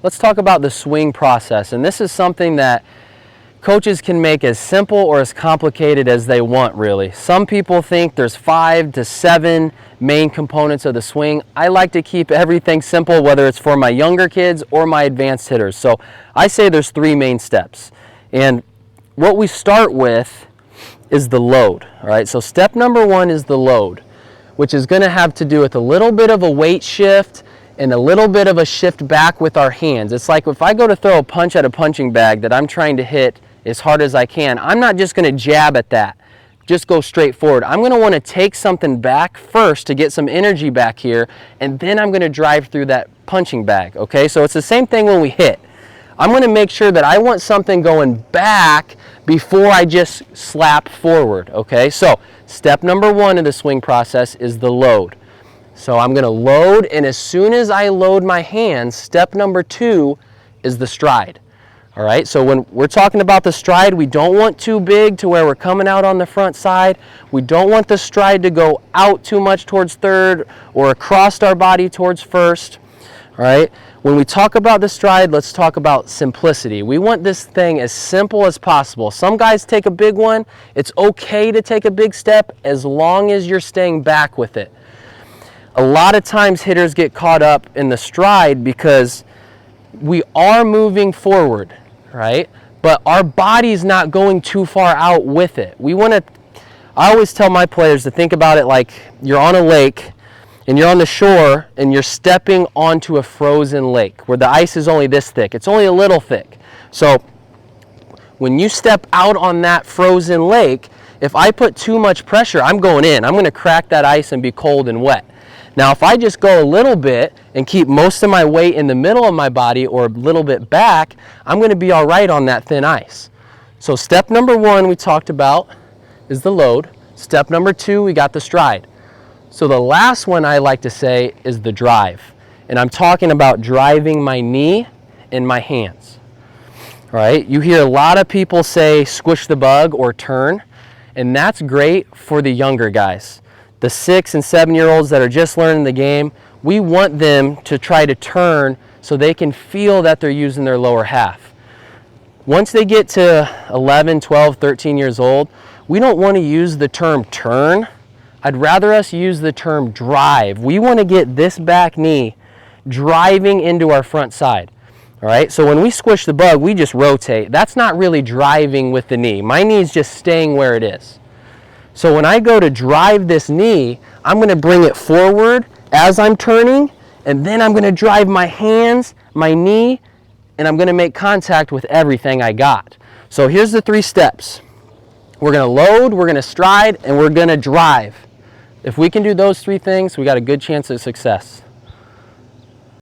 let's talk about the swing process. And this is something that coaches can make as simple or as complicated as they want, really. Some people think there's 5 to 7 main components of the swing. I like to keep everything simple, whether it's for my younger kids or my advanced hitters. So I say there's 3 main steps. And what we start with is the load, all right? So step number 1 is the load, which is gonna have to do with a little bit of a weight shift and a little bit of a shift back with our hands. It's like if I go to throw a punch at a punching bag that I'm trying to hit as hard as I can, I'm not just gonna jab at that, just go straight forward. I'm gonna wanna take something back first to get some energy back here, and then I'm gonna drive through that punching bag, okay? So it's the same thing when we hit. I'm gonna make sure that I want something going back before I just slap forward, okay? So step number 1 of the swing process is the load. So I'm gonna load, and as soon as I load my hands, step number 2 is the stride. All right, so when we're talking about the stride, we don't want too big to where we're coming out on the front side. We don't want the stride to go out too much towards third or across our body towards first. All right, when we talk about the stride, let's talk about simplicity. We want this thing as simple as possible. Some guys take a big one. It's okay to take a big step as long as you're staying back with it. A lot of times hitters get caught up in the stride because we are moving forward, right? But our body's not going too far out with it. I always tell my players to think about it like you're on a lake and you're on the shore and you're stepping onto a frozen lake where the ice is only this thick. It's only a little thick. So when you step out on that frozen lake, if I put too much pressure, I'm going in. I'm going to crack that ice and be cold and wet. Now, if I just go a little bit and keep most of my weight in the middle of my body or a little bit back, I'm going to be all right on that thin ice. So step number 1 we talked about is the load. Step number 2, we got the stride. So the last one I like to say is the drive. And I'm talking about driving my knee and my hands. All right, you hear a lot of people say squish the bug or turn, and that's great for the younger guys. The 6 and 7-year-olds that are just learning the game, we want them to try to turn so they can feel that they're using their lower half. Once they get to 11, 12, 13 years old, we don't want to use the term turn. I'd rather us use the term drive. We want to get this back knee driving into our front side. All right, so when we squish the bug, we just rotate. That's not really driving with the knee. My knee is just staying where it is. So when I go to drive this knee, I'm going to bring it forward as I'm turning, and then I'm going to drive my hands, my knee, and I'm going to make contact with everything I got. So here's the 3 steps. We're going to load, we're going to stride, and we're going to drive. If we can do those 3 things, we got a good chance of success.